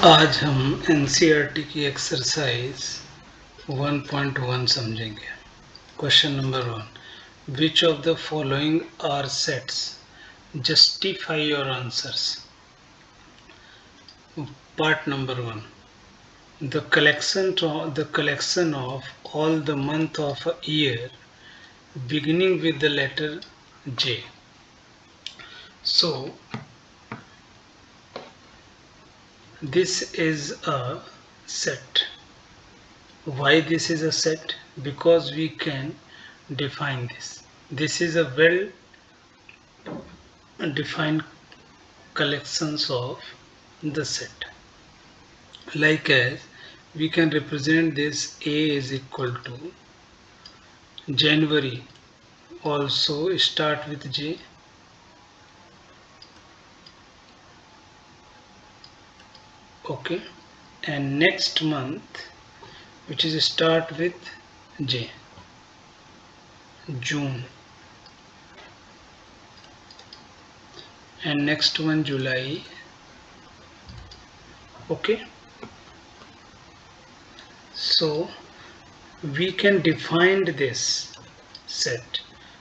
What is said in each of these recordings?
आज हम एनसीईआरटी की एक्सरसाइज 1.1 समझेंगे। Question number 1, which of the following are sets, justify your answers. Part number 1, the collection of all the month of a year beginning with the letter J. So this is a set. Why this is a set? Because we can define this. This is a well defined collections of the set. Like as we can represent this A is equal to January, also start with J, okay, and next month which is start with J, June, and next one July, okay. So we can define this set.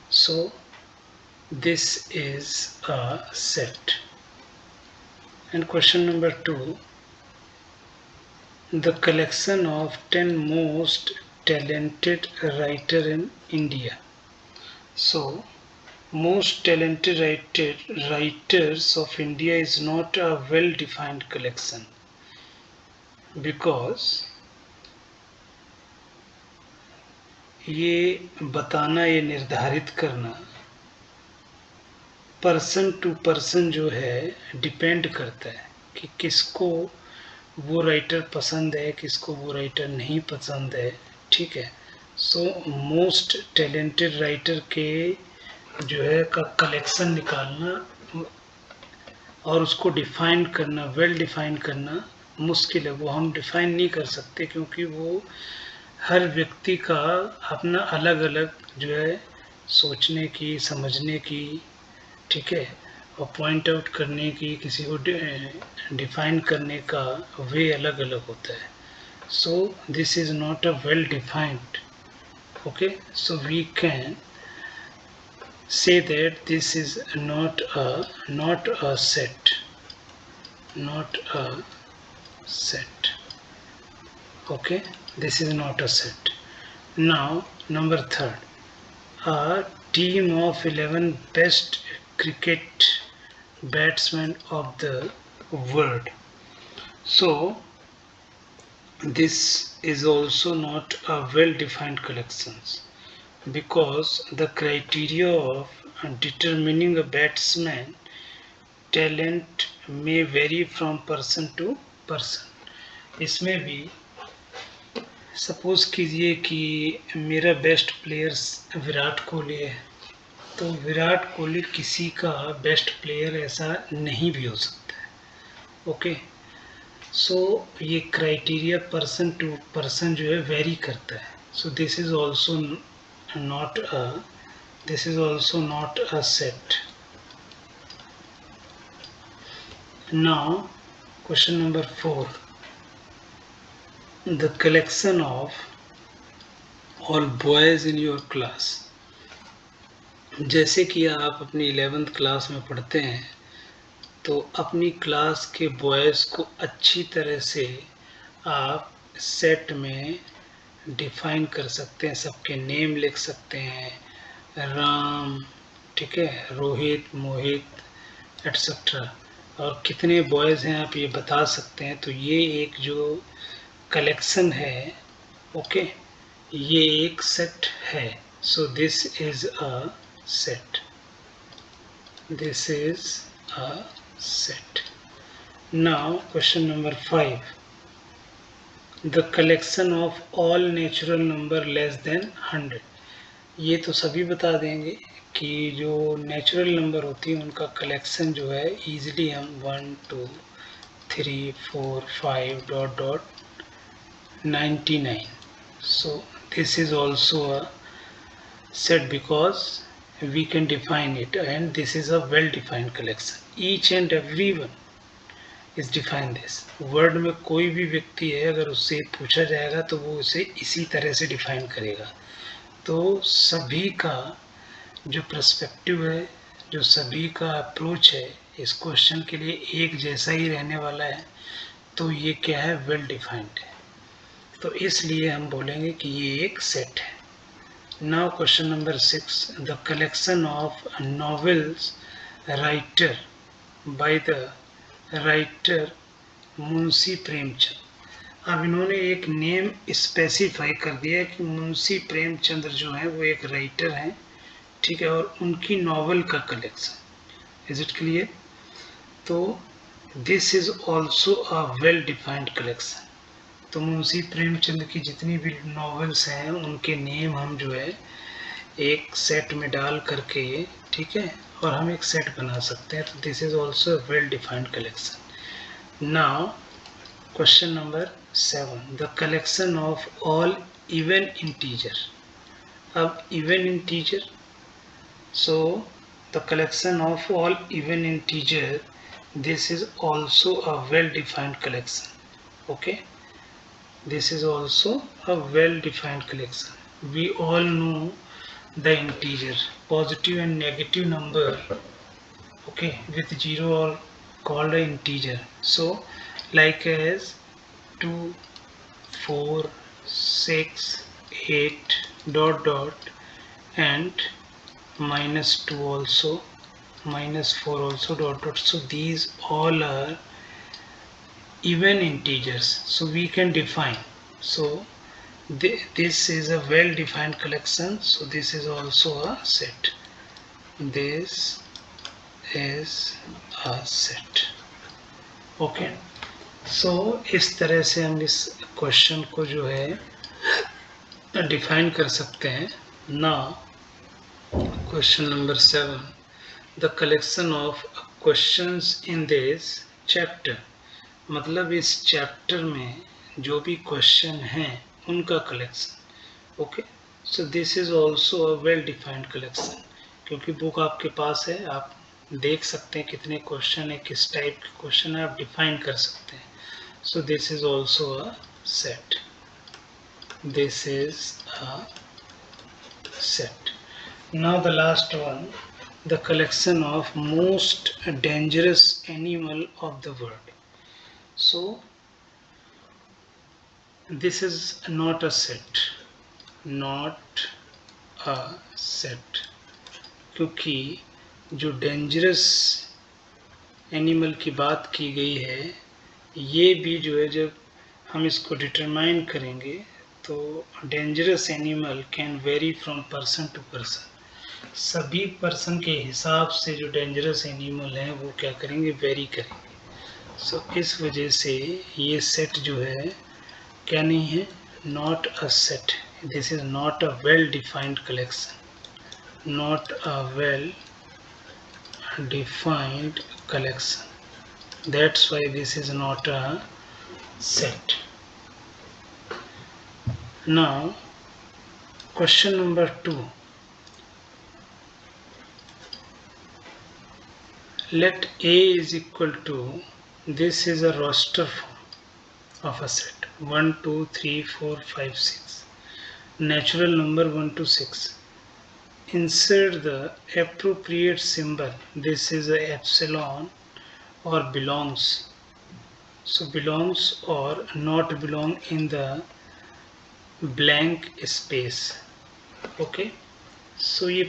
So this is a set. And question number 2, the collection of 10 most talented writer in India. So most talented writers of India is not a well defined collection, because ये बताना, ये निर्धारित करना person to person जो है depend करता है कि किसको वो राइटर पसंद है, किसको वो राइटर नहीं पसंद है, ठीक है। सो मोस्ट टैलेंटेड राइटर के जो है का कलेक्शन निकालना और उसको डिफाइन करना, वेल डिफाइन करना मुश्किल है। वो हम डिफाइन नहीं कर सकते क्योंकि वो हर व्यक्ति का अपना अलग अलग जो है सोचने की, समझने की, ठीक है, और पॉइंट आउट करने की, किसी को डिफाइन करने का वे अलग अलग होता है। So this is not a well defined, okay. So we can say that this is not a set, not a set, okay. This is not a set. Now number 3, a team of 11 best cricket batsmen of the world. So this is also not a well defined collections, because the criteria of determining a batsman talent may vary from person to person. इसमें भी suppose कीजिए कि मेरा best players Virat Kohli है, तो विराट कोहली किसी का best player ऐसा नहीं भी हो सकता है, ओके। सो ये क्राइटेरिया पर्सन टू पर्सन जो है वेरी करता है। So this is also not a this is also not a set. Now question number 4, the collection of all boys in your class. जैसे कि आप अपनी 11th क्लास में पढ़ते हैं, तो अपनी क्लास के बॉयज़ को अच्छी तरह से आप सेट में डिफाइन कर सकते हैं, सबके नेम लिख सकते हैं, राम, ठीक है, रोहित, मोहित एटसेट्रा, और कितने बॉयज़ हैं आप ये बता सकते हैं। तो ये एक जो कलेक्शन है, ओके, ये एक सेट है। So this is a set, this is a set. Now question number 5, the collection of all natural number less than 100। ये तो सभी बता देंगे कि जो नेचुरल नंबर होती है उनका कलेक्शन जो है इजीली हम 1 2 3 4 5 dot dot 99. So this is also a set because we can define it, and this is a well defined collection. Each and every one is define this. Word में कोई भी व्यक्ति है अगर उससे पूछा जाएगा तो वो उसे इसी तरह से डिफाइन करेगा। तो सभी का जो पर्सपेक्टिव है, जो सभी का अप्रोच है इस क्वेश्चन के लिए एक जैसा ही रहने वाला है। तो ये क्या है, वेल डिफाइंड है। तो इसलिए हम बोलेंगे कि ये एक सेट है। Now question number 6, the collection of novels writer by the writer Munshi Premchand. अब इन्होंने एक नेम स्पेसिफाई कर दिया है कि मुंशी प्रेमचंद्र जो है वो एक राइटर हैं, ठीक है, और उनकी नॉवल का कलेक्शन। Is it clear? तो this is also a well defined collection. तो मुंशी प्रेमचंद की जितनी भी नॉवेल्स हैं उनके नेम हम जो है एक सेट में डाल करके, ठीक है, और हम एक सेट बना सकते हैं। तो this is also well defined collection. Now question number 7, the collection of all even integer. अब even integer, so the collection of all even integer, this is also a well defined collection. Okay, this is also a well defined collection. We all know the integer, positive and negative number, okay, with zero are called an integer. So like as 2, 4, 6, 8 dot dot and -2 also, -4 also dot dot. So these all are even integers, so we can define. So this is a well defined collection, so this is also a set. This is a set. Okay, so इस तरह से हम इस question को जो है define कर सकते हैं ना। Question number 7, the collection of questions in this chapter, मतलब इस चैप्टर में जो भी क्वेश्चन हैं उनका collection. Okay, so this is also a well defined collection, क्योंकि बुक आपके पास है, आप देख सकते हैं कितने क्वेश्चन है, किस टाइप के क्वेश्चन है, आप डिफाइन कर सकते हैं। सो this is also a set, this is a set. Now the last one, the collection of most dangerous animal of the world. So this is not a set, not a set, क्योंकि जो dangerous animal की बात की गई है ये भी जो है जब हम इसको डिटरमाइन करेंगे तो dangerous animal can vary from person to person. सभी पर्सन के हिसाब से जो डेंजरस एनिमल हैं वो क्या करेंगे, वेरी करेंगे। सो इस वजह से ये सेट जो है क्या नहीं है, not a set. This is not a well defined collection, not a well defined collection, that's why this is not a set. Now question number 2, let A is equal to, this is a roster form of a set 1 2 3 4 5 6, natural number 1 to 6. Insert the appropriate symbol, this is a epsilon or belongs, so belongs or not belong in the blank space. Okay, so ये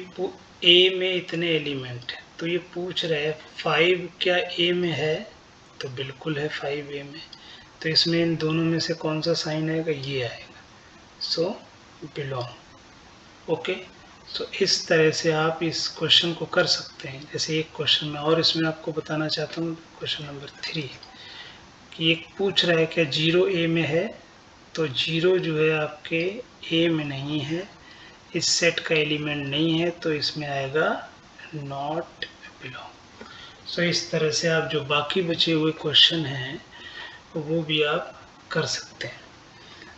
A में इतने element है तो ये पूछ रहा है 5 क्या A में है, तो बिल्कुल है 5 A में। तो इसमें इन दोनों में से कौन सा साइन आएगा, ये आएगा, सो बिलोंग। ओके, सो इस तरह से आप इस क्वेश्चन को कर सकते हैं। जैसे एक क्वेश्चन में और इसमें आपको बताना चाहता हूँ, क्वेश्चन नंबर 3 कि एक पूछ रहा है क्या 0 A में है, तो 0 जो है आपके A में नहीं है, इस सेट का एलिमेंट नहीं है, तो इसमें आएगा नॉट बिलोंग। सो इस तरह से आप जो बाकी बचे हुए क्वेश्चन हैं वो भी आप कर सकते हैं।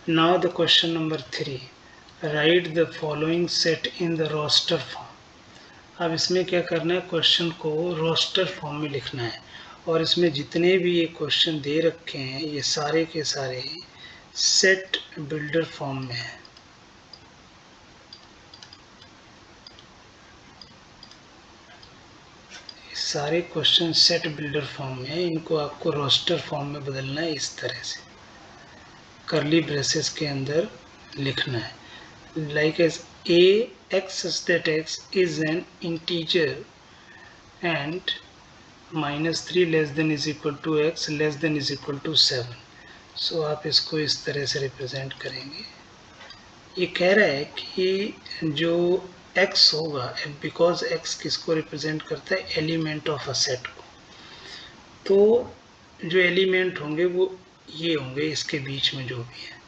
Now the question number 3, write the following set in the roster form. अब इसमें क्या करना है, क्वेश्चन को रोस्टर फॉर्म में लिखना है, और इसमें जितने भी ये क्वेश्चन दे रखे हैं ये सारे के सारे सेट बिल्डर फॉर्म में है। सारे क्वेश्चन सेट बिल्डर फॉर्म में है, इनको आपको रोस्टर फॉर्म में बदलना है। इस तरह से कर्ली ब्रेसेस के अंदर लिखना है, like as a x such that x is an integer and -3 less than is equal to x less than is equal to 7। सो आप इसको इस तरह से रिप्रेजेंट करेंगे। ये कह रहा है कि जो x होगा, बिकॉज x किसको रिप्रेजेंट करता है, एलिमेंट ऑफ अ सेट को, तो जो एलिमेंट होंगे वो ये होंगे इसके बीच में जो भी है।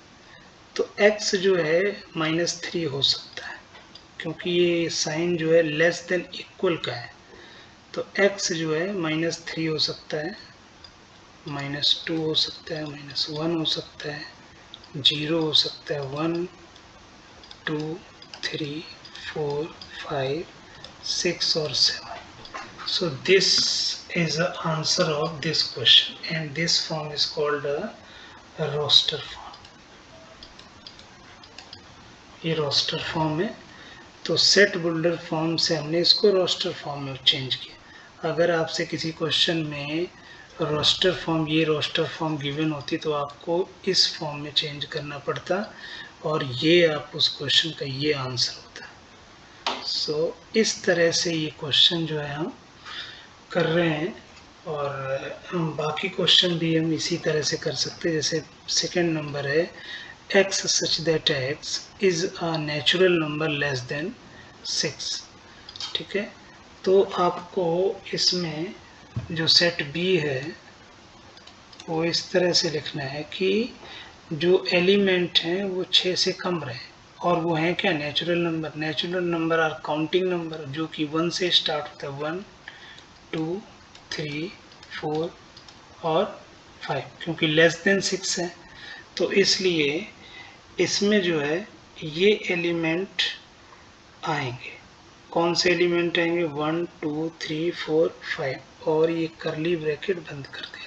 तो x जो है -3 हो सकता है क्योंकि ये साइन जो है लेस देन इक्वल का है, तो x जो है -3 हो सकता है, -2 हो सकता है, -1 हो सकता है, 0 हो सकता है, 1 2 3 4 5 6 और 7। So this is the answer of this question and this form is called a roster form। ये रोस्टर फॉर्म है, तो सेट बिल्डर फॉर्म से हमने इसको रोस्टर फॉर्म में चेंज किया। अगर आपसे किसी क्वेश्चन में रोस्टर फॉर्म, ये रोस्टर फॉर्म गिवन होती तो आपको इस फॉर्म में चेंज करना पड़ता और ये आप उस क्वेश्चन का ये आंसर होता। सो इस तरह से ये क्वेश्चन जो है हम कर रहे हैं और बाकी क्वेश्चन भी हम इसी तरह से कर सकते हैं। जैसे सेकंड नंबर है x such that x is a natural number less than 6। ठीक है, तो आपको इसमें जो सेट B है वो इस तरह से लिखना है कि जो एलिमेंट हैं वो 6 से कम रहे और वो हैं क्या, natural number. Natural number are counting number जो कि 1 से स्टार्ट होता है, 1 2 3 4 और 5, क्योंकि लेस देन 6 है तो इसलिए इसमें जो है ये एलिमेंट आएंगे। कौन से एलिमेंट आएंगे, 1 2 3 4 5 और ये करली ब्रैकेट बंद कर देंगे।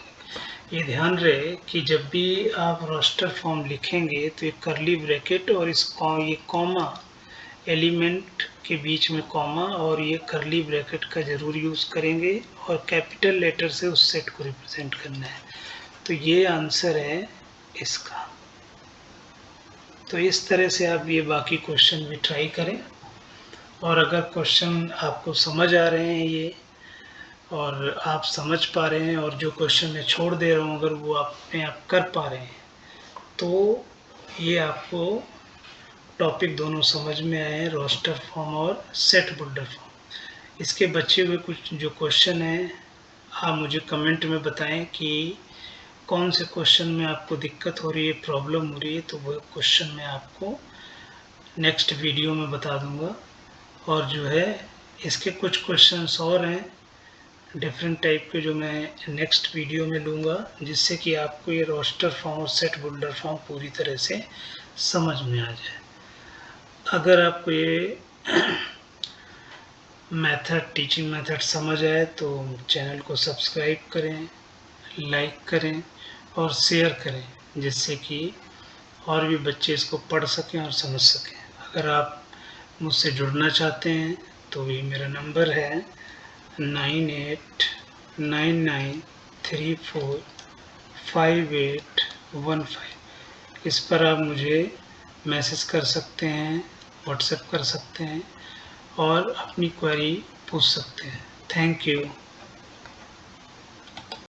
ये ध्यान रहे कि जब भी आप रोस्टर फॉर्म लिखेंगे तो ये करली ब्रैकेट और ये कॉमा, एलिमेंट के बीच में कॉमा और ये करली ब्रैकेट का जरूर यूज़ करेंगे और कैपिटल लेटर से उस सेट को रिप्रेजेंट करना है। तो ये आंसर है इसका। तो इस तरह से आप ये बाकी क्वेश्चन भी ट्राई करें और अगर क्वेश्चन आपको समझ आ रहे हैं ये और आप समझ पा रहे हैं और जो क्वेश्चन मैं छोड़ दे रहा हूँ अगर वो आप कर पा रहे हैं तो ये आपको टॉपिक दोनों समझ में आए हैं, रोस्टर फॉर्म और सेट बिल्डर फॉर्म। इसके बचे हुए कुछ जो क्वेश्चन हैं आप मुझे कमेंट में बताएं कि कौन से क्वेश्चन में आपको दिक्कत हो रही है, प्रॉब्लम हो रही है, तो वो क्वेश्चन मैं आपको नेक्स्ट वीडियो में बता दूंगा। और जो है इसके कुछ क्वेश्चंस और हैं डिफरेंट टाइप के जो मैं नेक्स्ट वीडियो में लूँगा, जिससे कि आपको ये रोस्टर फॉर्म और सेट बिल्डर फॉर्म पूरी तरह से समझ में आ जाए। अगर आपको ये मेथड, टीचिंग मेथड समझ आए तो चैनल को सब्सक्राइब करें, लाइक करें और शेयर करें, जिससे कि और भी बच्चे इसको पढ़ सकें और समझ सकें। अगर आप मुझसे जुड़ना चाहते हैं तो ये मेरा नंबर है 9899345815। इस पर आप मुझे मैसेज कर सकते हैं, व्हाट्सएप कर सकते हैं और अपनी क्वेरी पूछ सकते हैं। Thank you.